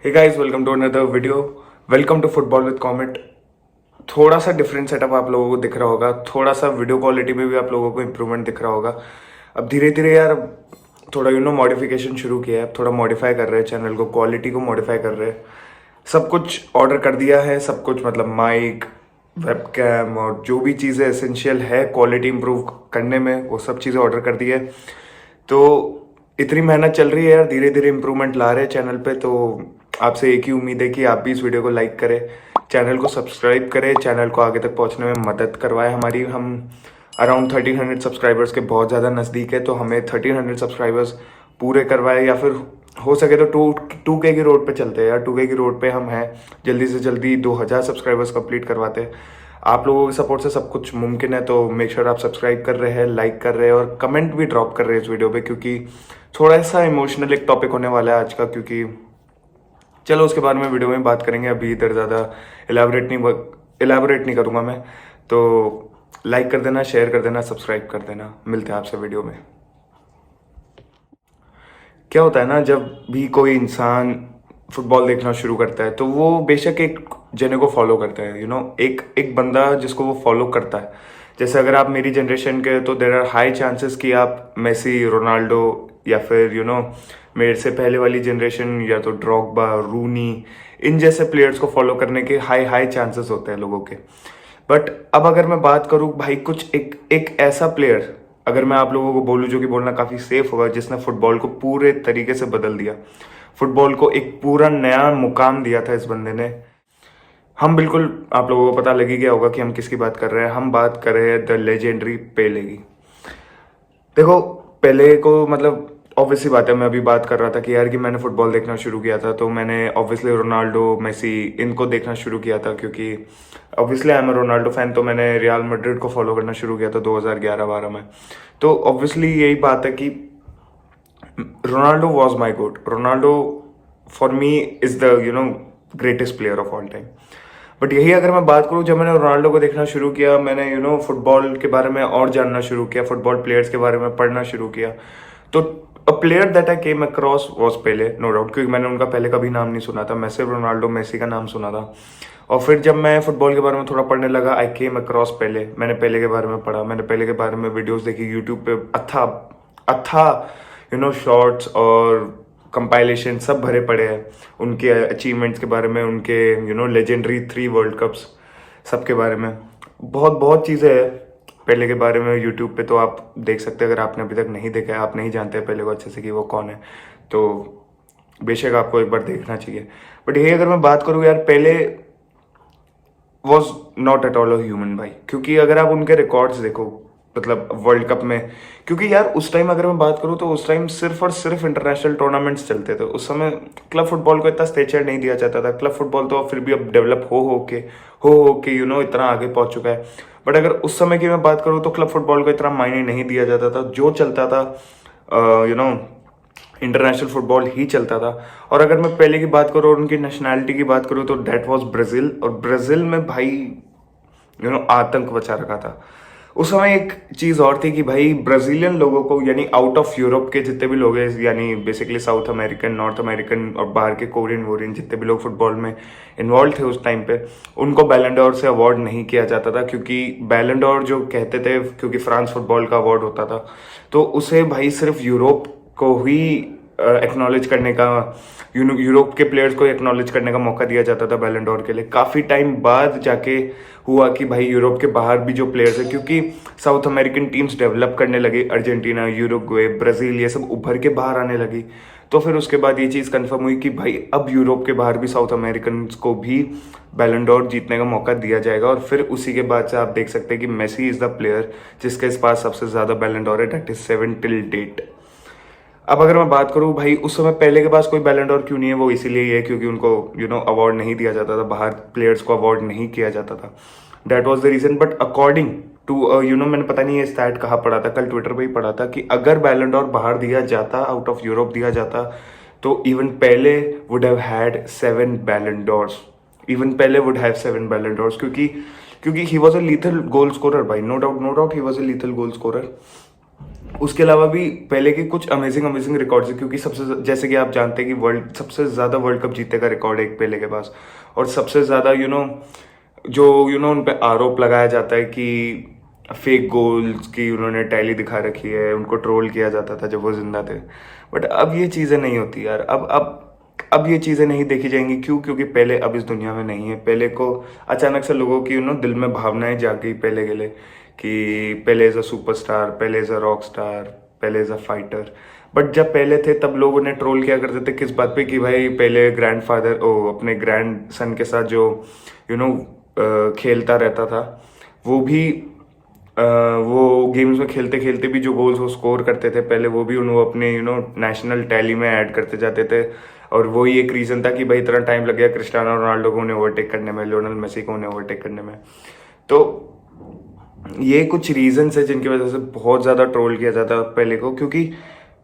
Hey guys, welcome to another video. Welcome to football with Comet. थोड़ा सा different setup आप लोगों को दिख रहा होगा, थोड़ा सा वीडियो क्वालिटी में भी आप लोगों को इम्प्रूवमेंट दिख रहा होगा। अब धीरे धीरे यार थोड़ा मॉडिफिकेशन शुरू किया है, थोड़ा मॉडिफाई कर रहे हैं चैनल को, क्वालिटी को मॉडिफाई कर रहे हैं। सब कुछ ऑर्डर कर दिया है, सब कुछ मतलब माइक, वेबकैम और जो भी चीज़ें एसेंशियल है क्वालिटी इंप्रूव करने में, वो सब चीज़ें ऑर्डर कर दी है। तो इतनी मेहनत चल रही है यार, धीरे धीरे इम्प्रूवमेंट ला रहे हैं चैनल पे। तो आपसे एक ही उम्मीद है कि आप भी इस वीडियो को लाइक करें, चैनल को सब्सक्राइब करें, चैनल को आगे तक पहुंचने में मदद करवाएं हमारी। हम अराउंड 1300 सब्सक्राइबर्स के बहुत ज़्यादा नज़दीक है, तो हमें 1300 सब्सक्राइबर्स पूरे करवाए, या फिर हो सके तो 2K की रोड पे चलते हैं यार। 2K की रोड पे हम हैं, जल्दी से जल्दी 2000 सब्सक्राइबर्स कंप्लीट करवाते हैं। आप लोगों के सपोर्ट से सब कुछ मुमकिन है, तो मेक श्योर आप सब्सक्राइब कर रहे हैं, लाइक कर रहे हैं और कमेंट भी ड्रॉप कर रहे हैं इस वीडियो पे, क्योंकि थोड़ा सा इमोशनल एक टॉपिक होने वाला है आज का। क्योंकि चलो उसके बारे में वीडियो में बात करेंगे, अभी इधर ज़्यादा इलेबोरेट नहीं करूँगा मैं। तो लाइक कर देना, शेयर कर देना, सब्सक्राइब कर देना। मिलते हैं आपसे वीडियो में। क्या होता है ना, जब भी कोई इंसान फुटबॉल देखना शुरू करता है तो वो बेशक एक जने को फॉलो करता है, एक एक बंदा जिसको वो फॉलो करता है। जैसे अगर आप मेरी जनरेशन के, तो देर आर हाई चांसेस कि आप मेसी, रोनाल्डो, या फिर मेरे से पहले वाली जनरेशन या तो ड्रॉगबा, रूनी, इन जैसे प्लेयर्स को फॉलो करने के हाई हाई चांसेस होते हैं लोगों के। बट अब अगर मैं बात करूँ भाई, कुछ एक ऐसा प्लेयर अगर मैं आप लोगों को बोलूँ, जो कि बोलना काफ़ी सेफ होगा, जिसने फुटबॉल को पूरे तरीके से बदल दिया, फुटबॉल को एक पूरा नया मुकाम दिया था इस बंदे ने। हम बिल्कुल, आप लोगों को पता लगी गया होगा कि हम किसकी बात कर रहे हैं। हम बात कर रहे हैं द लेजेंडरी पेले की। देखो, पेले को मतलब ऑब्वियसली बात है, मैं अभी बात कर रहा था कि यार कि मैंने फुटबॉल देखना शुरू किया था, तो मैंने ऑब्वियसली रोनाल्डो, मेसी, इनको देखना शुरू किया था, क्योंकि obviously I am Ronaldo fan. तो मैंने रियल मैड्रिड को फॉलो करना शुरू किया था 2011-12 में। तो ऑब्वियसली यही बात है कि Ronaldo was my GOAT. Ronaldo for me is the greatest player of all time. But यही अगर मैं बात करूँ, जब मैंने रोनाल्डो को देखना शुरू किया, मैंने फुटबॉल के बारे में और जानना शुरू किया, फुटबॉल प्लेयर्स के बारे में पढ़ना शुरू किया, तो a player that I came across was Pele, no doubt, क्योंकि मैंने उनका पहले कभी नाम नहीं सुना था। मैं सिर्फ रोनाल्डो, मेसी का नाम सुना था। और फिर जब मैं फुटबॉल के बारे में थोड़ा पढ़ने लगा, आई केम अक्रॉस पेले। मैंने पेले के बारे में पढ़ा, मैंने पेले के बारे में वीडियोस देखी यूट्यूब पे, अथा शॉर्ट्स और कंपाइलेशन सब भरे पड़े हैं उनके अचीवमेंट्स के बारे में, उनके लेजेंडरी 3 वर्ल्ड कप्स सब के बारे में। बहुत बहुत चीज़ें हैं पहले के बारे में यूट्यूब पे, तो आप देख सकते हैं। अगर आपने अभी तक नहीं देखा है, आप नहीं जानते हैं पहले को अच्छे से कि वो कौन है, तो बेशक आपको एक बार देखना चाहिए। बट यही अगर मैं बात करूँ यार, पहले was not at all a human भाई। क्योंकि अगर आप उनके रिकॉर्ड्स देखो, मतलब वर्ल्ड कप में, क्योंकि यार उस टाइम अगर मैं बात करूँ तो उस टाइम सिर्फ और सिर्फ इंटरनेशनल टूर्नामेंट्स चलते थे। उस समय क्लब फुटबॉल को इतना स्टेचर नहीं दिया जाता था। क्लब फुटबॉल तो फिर भी अब डेवलप हो के इतना आगे पहुंच चुका है। बट अगर उस समय की मैं बात करूँ तो क्लब फुटबॉल को इतना मायने नहीं दिया जाता था। जो चलता था इंटरनेशनल फुटबॉल ही चलता था। और अगर मैं पहले की बात करूँ और उनकी नेशनैलिटी की बात करूँ, तो दैट वाज ब्राज़ील। और ब्राज़ील में भाई आतंक बचा रखा था। उस समय एक चीज़ और थी कि भाई ब्राज़ीलियन लोगों को, यानी आउट ऑफ यूरोप के जितने भी लोग हैं, यानी basically south American, north American और बाहर के कोरियन जितने भी लोग फुटबॉल में इन्वॉल्व थे उस टाइम पे, उनको बैलन डोर से अवार्ड नहीं किया जाता था। क्योंकि बैलन डोर जो कहते थे, क्योंकि फ्रांस फुटबॉल का अवार्ड होता था, तो उसे भाई सिर्फ यूरोप को ही एक्नॉलेज करने का, यूरोप के प्लेयर्स को एक्नॉलेज करने का मौका दिया जाता था बैलन डोर के लिए। काफ़ी टाइम बाद जाके हुआ कि भाई यूरोप के बाहर भी जो प्लेयर्स है, क्योंकि साउथ अमेरिकन टीम्स डेवलप करने लगी, अर्जेंटीना, यूरुग्वे, ब्राज़ील, ये सब उभर के बाहर आने लगी। तो फिर उसके बाद ये चीज़ कंफर्म हुई कि भाई अब यूरोप के बाहर भी साउथ अमेरिकन को भी बैलन डोर जीतने का मौका दिया जाएगा। और फिर उसी के बाद से आप देख सकते हैं कि मेसी इज़ द प्लेयर जिसके पास सबसे ज़्यादा बैलन डोर है, दैट इज 7 टिल डेट। अब अगर मैं बात करूं भाई, उस समय पहले के पास कोई बैलन डोर क्यों नहीं है, वो इसीलिए है क्योंकि उनको अवार्ड नहीं दिया जाता था, बाहर प्लेयर्स को अवार्ड नहीं किया जाता था। That was the reason. But according to मैंने पता नहीं ये स्टैट कहाँ पढ़ा था, कल ट्विटर पे ही पढ़ा था, कि अगर बैलन डोर बाहर दिया जाता, आउट ऑफ यूरोप दिया जाता, तो इवन पहले would have had 7 Ballon d'Ors. Even पहले वुड हैव 7 बैलन डोर्स, क्योंकि he was a lethal goal scorer भाई, no doubt he was a lethal goal scorer. उसके अलावा भी पहले के कुछ अमेजिंग अमेजिंग रिकॉर्ड्स है, क्योंकि सबसे जैसे कि आप जानते हैं कि वर्ल्ड सबसे ज़्यादा वर्ल्ड कप जीतने का रिकॉर्ड है एक पहले के पास। और सबसे ज़्यादा जो उन पे आरोप लगाया जाता है कि फेक गोल्स की उन्होंने टैली दिखा रखी है, उनको ट्रोल किया जाता था जब वो जिंदा थे। बट अब ये चीज़ें नहीं होती यार। अब ये चीज़ें नहीं देखी जाएंगी। क्यों? क्योंकि पहले अब इस दुनिया में नहीं है। पहले को अचानक से लोगों की दिल में भावनाएं जाग गई पहले के लिए कि पहले एज अ सुपरस्टार, पहले एज अ रॉक स्टार, पहले एज अ फाइटर। बट जब पहले थे तब लोग उन्हें ट्रोल किया करते थे किस बात पे कि भाई पहले ग्रैंडफादर अपने ग्रैंड सन के साथ जो यू नो खेलता रहता था, वो भी वो गेम्स में खेलते खेलते भी जो गोल्स वो स्कोर करते थे पहले, वो भी वो अपने नेशनल टैली में ऐड करते जाते थे। और वही एक रीज़न था कि भाई इतना टाइम लग गया क्रिस्टियानो रोनाल्डो को उन्हें ओवरटेक करने में, लियोनेल मेसी को उन्हें ओवरटेक करने में। तो ये कुछ रीजंस है जिनकी वजह से बहुत ज़्यादा ट्रोल किया जाता है पहले को। क्योंकि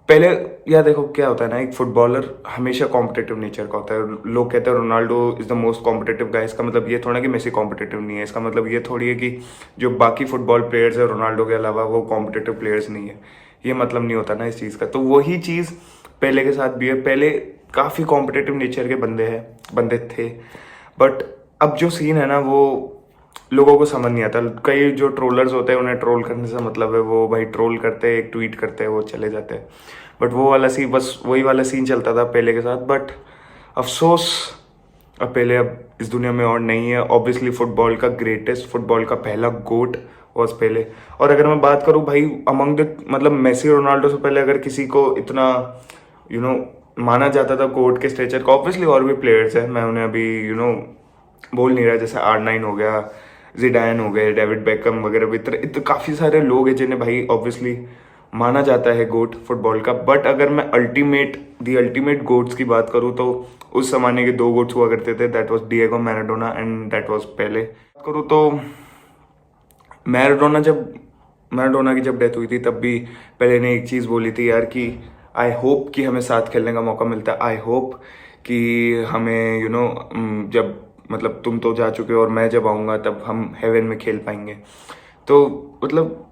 पहले यार देखो क्या होता है ना, एक फुटबॉलर हमेशा कॉम्पिटिटिव नेचर का होता है। लोग कहते हैं Ronaldo is the most competitive guy. इसका मतलब ये थोड़ा कि मेसी कॉम्पिटिटिव नहीं है। इसका मतलब ये थोड़ी है कि जो बाकी फुटबॉल प्लेयर्स है रोनाल्डो के अलावा वो कॉम्पिटिटिव प्लेयर्स नहीं है। ये मतलब नहीं होता ना इस चीज़ का। तो वही चीज़ पहले के साथ भी है। पहले काफ़ी कॉम्पिटिटिव नेचर के बंदे थे। बट अब जो सीन है ना वो लोगों को समझ नहीं आता। कई जो ट्रोलर्स होते हैं उन्हें ट्रोल करने से मतलब है, वो भाई ट्रोल करते हैं, एक ट्वीट करते हैं, वो चले जाते हैं। बट वो वाला सीन, बस वही वाला सीन चलता था पहले के साथ। बट अफसोस अब पहले अब इस दुनिया में और नहीं है। ऑब्वियसली फुटबॉल का ग्रेटेस्ट, फुटबॉल का पहला गोट वॉज पहले। और अगर मैं बात करूँ भाई अमंग द मतलब मेसी रोनाल्डो से पहले अगर किसी को इतना माना जाता था गोट के स्टेचर का, ऑब्वियसली और भी प्लेयर्स हैं, मैं उन्हें अभी बोल नहीं रहा। जैसे R9 हो गया, जिडान हो गए, डेविड बेकम वगैरह, इतने काफ़ी सारे लोग हैं जिन्हें भाई ऑब्वियसली माना जाता है गोट फुटबॉल का। बट अगर मैं अल्टीमेट गोट्स की बात करूँ तो उस जमाने के दो गोट्स हुआ करते थे। That was Diego Maradona and that was Pele. बात करूँ तो मैराडोना की जब डेथ हुई थी तब भी पहले ने एक चीज़ बोली थी यार कि आई होप कि हमें साथ खेलने का मौका मिलता है। आई होप कि हमें जब मतलब तुम तो जा चुके हो और मैं जब आऊँगा तब हम हेवन में खेल पाएंगे। तो मतलब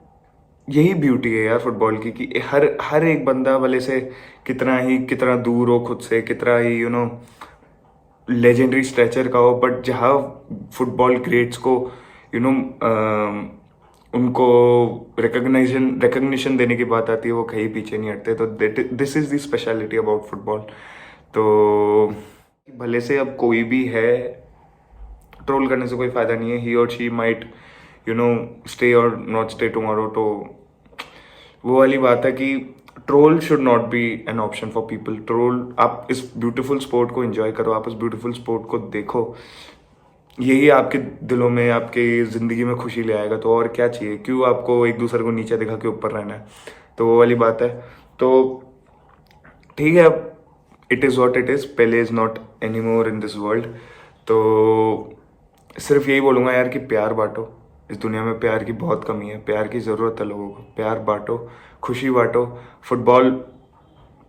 यही ब्यूटी है यार फुटबॉल की कि हर एक बंदा भले से कितना दूर हो खुद से, कितना ही लेजेंडरी स्ट्रेचर का हो, बट जहाँ फुटबॉल ग्रेट्स को उनको रिकग्निशन देने की बात आती है वो कहीं पीछे नहीं हटते। तो this is the speciality about football. तो भले से अब कोई भी है, ट्रोल करने से कोई फायदा नहीं है। ही और शी माइट स्टे और नॉट स्टे टुमारो। तो वो वाली बात है कि troll should not be an option for people. Troll, आप इस ब्यूटीफुल स्पोर्ट को एंजॉय करो, आप इस ब्यूटीफुल स्पोर्ट को देखो। यही आपके दिलों में, आपके ज़िंदगी में खुशी ले आएगा। तो और क्या चाहिए? क्यों आपको एक दूसरे को नीचे दिखा के ऊपर रहना है? तो वो वाली बात है। तो ठीक है, अब it is what it is. Pele is not any more in this world. तो सिर्फ यही बोलूँगा यार कि प्यार बांटो। इस दुनिया में प्यार की बहुत कमी है। प्यार की ज़रूरत है लोगों को। प्यार बांटो, खुशी बांटो। फुटबॉल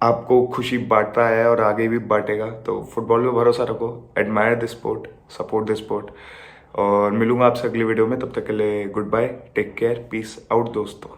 आपको खुशी बांटता है और आगे भी बांटेगा। तो फुटबॉल पे भरोसा रखो, admire this sport, support this sport. और मिलूंगा आपसे अगली वीडियो में। तब तक के लिए goodbye, take care, peace out दोस्तों।